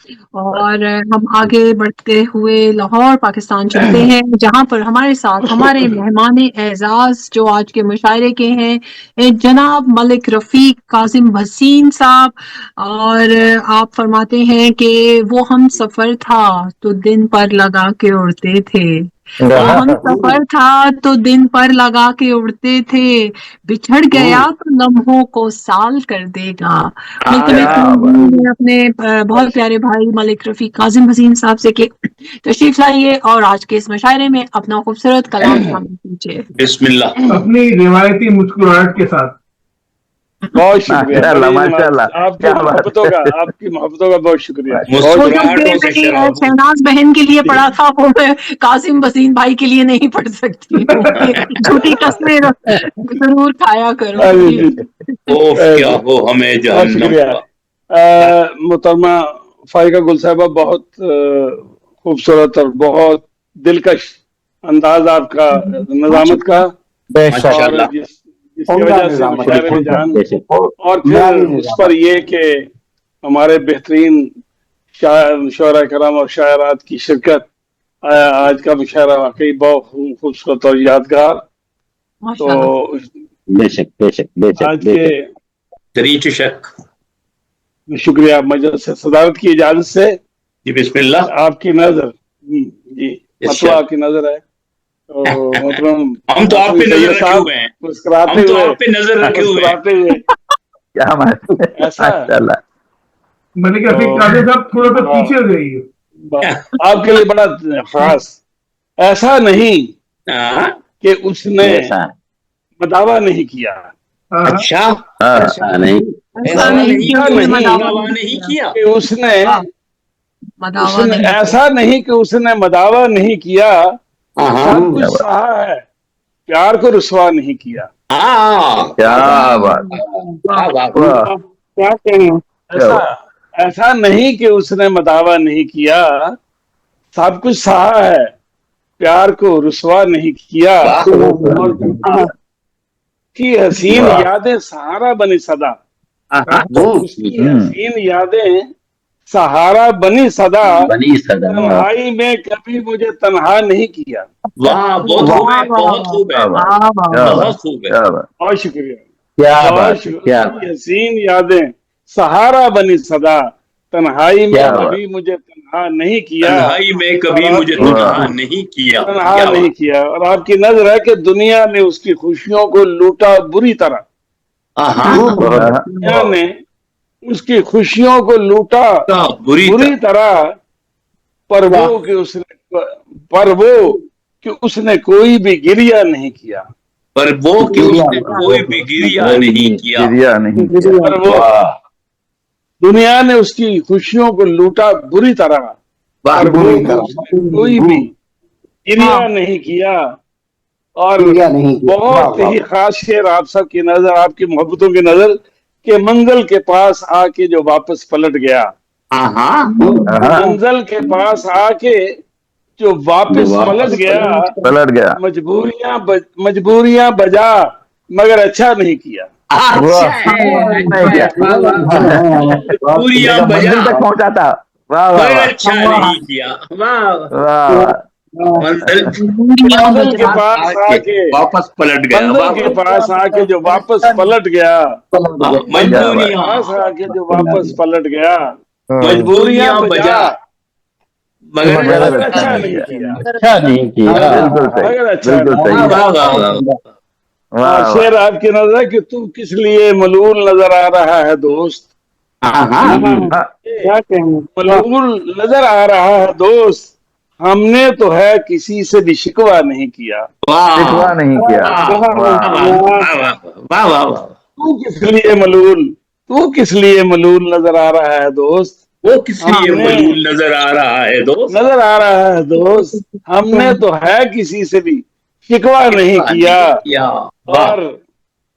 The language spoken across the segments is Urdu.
اور ہم آگے بڑھتے ہوئے لاہور پاکستان چلتے ہیں، جہاں پر ہمارے ساتھ ہمارے مہمان اعزاز جو آج کے مشاعرے کے ہیں جناب ملک رفیق کاظم حسین صاحب، اور آپ فرماتے ہیں کہ وہ ہم سفر تھا تو دن پر لگا کے اڑتے تھے، وہ ہم سفر تھا تو دن پر لگا کے اڑتے تھے، بچھڑ گیا تو لمحوں کو سال کر دے گا۔ ملتمس میں اپنے بہت پیارے بھائی ملک رفیق کاظم حسین صاحب سے کہ تشریف لائیے اور آج کے اس مشاعرے میں اپنا خوبصورت کلام شامل کیجیے۔ بسم اللہ۔ اپنی روایتی مسکراہٹ کے ساتھ۔ بہت شکریہ، آپ کی محبتوں کا بہت شکریہ۔ شہناز بہن کے لیے پڑھا تھا وہ میں قاسم حسین بھائی کے لیے نہیں پڑھ سکتی، جھوٹی قسمیں ضرور کھایا کرو۔ کیا ہو ہمیں جہنم کا۔ محترمہ فائقہ گل صاحبہ، بہت خوبصورت اور بہت دلکش انداز آپ کا نظامت کا، اور جس کی وجہ سے مشاعرے میں جان، اور پھر اس پر یہ کہ ہمارے بہترین شعراء کرام اور شاعرات کی شرکت، آج کا مشاعرہ واقعی بہت خوبصورت اور یادگار۔ تو بے شک بے شک بے شک آج کے تری چشک شکریہ مجلس سے صدارت کی اجازت سے جی بسم اللہ۔ آپ کی نظر جی مطلب آپ کی نظر ہے، ہم تو آپ پہ نظر رکھے ہوئے ہیں، ہم تو آپ پہ نظر رکھے ہوئے ہیں۔ کیا ایسا ملک رفیق قاضی صاحب تھوڑا سا پیچھے ہو جائیے، آپ کے لیے بڑا خاص۔ ایسا نہیں کہ اس نے مداوا نہیں کیا، اچھا ایسا نہیں کہ اس نے ایسا نہیں کہ اس نے مداوا نہیں کیا، سب کچھ سہا ہے، پیار کو رسوا نہیں کیا۔ کیا بات، ایسا نہیں کہ اس نے مداوا نہیں کیا، سب کچھ سہا ہے، پیار کو رسوا نہیں کیا، اور کی حسین یادیں سہارا بنی صدا، اس کی حسین یادیں سہارا بنی صدا، تنہائی میں کبھی مجھے تنہا نہیں کیا۔ واہ بہت خوب ہے، بہت خوب ہے، بہت خوب ہے، بہت شکریہ۔ کیا حسین یادیں سہارا بنی صدا، تنہائی میں کبھی مجھے تنہا نہیں کیا، تنہائی میں کبھی مجھے تنہا نہیں کیا، تنہا نہیں کیا۔ اور آپ کی نظر ہے کہ دنیا نے اس کی خوشیوں کو لوٹا بری طرح، دنیا نے اس کی خوشیوں کو لوٹا بری طرح، پر وہ کہ اس نے کوئی بھی گریہ نہیں کیا، پر وہ کہ اس نے کوئی بھی گریہ نہیں کیا، پر وہ دنیا نے اس کی خوشیوں کو لوٹا بری طرح، پر وہ کہ اس نے کوئی بھی گریہ نہیں کیا۔ اور بہت ہی خاص شعر آپ سب کی نظر، آپ کی محبتوں کی نظر، کہ منزل کے پاس آ کے جو واپس پلٹ گیا، منزل کے پاس آ کے جو واپس پلٹ گیا، مجبوریاں بجا مگر اچھا نہیں کیا۔ پوریا بجا تک پہنچا تھا، مگر اچھا نہیں کیا، منزل کے پاس آ کے واپس پلٹ گیا، منزل کے پاس آ کے جو واپس پلٹ گیا، مجبوریاں آ کے جو واپس پلٹ گیا، مجبوریاں بجا مگر اچھا نہیں کیا، مگر اچھا نہیں کیا۔ شعر آپ کی نظر ہے کہ تو کس لیے ملول نظر آ رہا ہے دوست، ملول نظر آ رہا ہے دوست، ہم نے تو ہے کسی سے بھی شکوہ نہیں کیا، تو کس لیے ملول نظر آ رہا ہے دوست، وہ کس لیے ملول نظر آ رہا ہے دوست، ہم نے تو ہے کسی سے بھی شکوہ نہیں کیا۔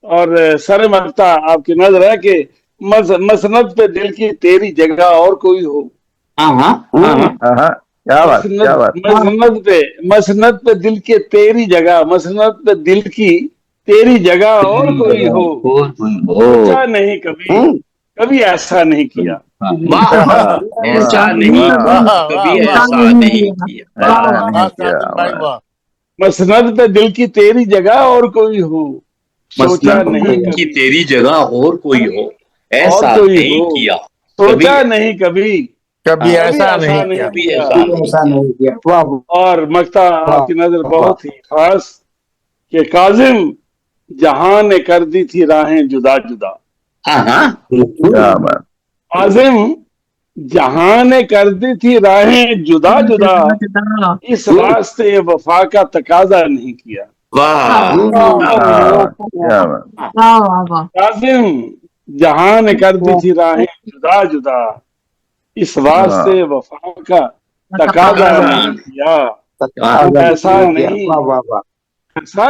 اور سر مقطع آپ کی نظر ہے کہ مسند پہ دل کی تیری جگہ اور کوئی ہو، مسند پہ دل کے تیری جگہ، مسند پہ دل کی تیری جگہ اور کوئی ہو، سوچا نہیں کبھی کبھی ایسا نہیں کیا. ایسا نہیں کبھی ایسا نہیں کیا. مسند پہ دل کی تیری جگہ اور کوئی ہو, سوچا نہیں کی تیری جگہ اور کوئی ہو, ایسا نہیں کیا. سوچا نہیں کبھی ایسا نہیں کیا. اور مقطع آپ کی نظر بہت ہی خاص کہ کاظم جہاں نے کر دی تھی راہیں جدا جدا. کاظم جہاں نے کر دی تھی راہیں جدا جدا, اس واسطے وفا کا تقاضا نہیں کیا. کاظم جہاں نے کر دی تھی راہیں جدا جدا, اس واسطے وفا کا تقاضا نہیں کیا. ایسا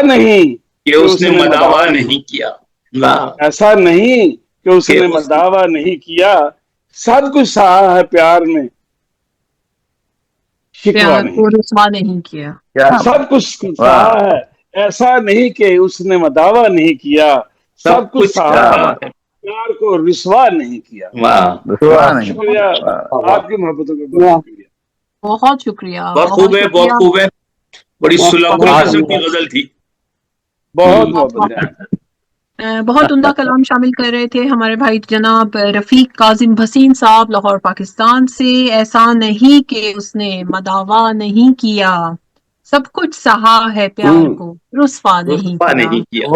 نہیں کہ اس نے مداوا نہیں کیا. ایسا نہیں کہ اس نے مداوا نہیں کیا. سب کچھ سہا ہے پیار میں, شکوہ نہیں کیا. سب کچھ سہا ہے, ایسا نہیں کہ اس نے مداوا نہیں کیا. سب کچھ سہا ہے, پیار کو رسوا نہیں کیا. شکریہ آپ کی محبتوں کا بہت شکریہ. بہت خوب ہے, بہت خوب ہے. بڑی سلب قسم کی غزل تھی. بہت محبت ہے. بہت عمدہ کلام شامل کر رہے تھے ہمارے بھائی جناب رفیق کاظم بھسین صاحب لاہور پاکستان سے. ایسا نہیں کہ اس نے مداوا نہیں کیا, سب کچھ سہا ہے پیار کو رسوا نہیں کیا. نہیں کیا.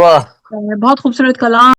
بہت خوبصورت کلام.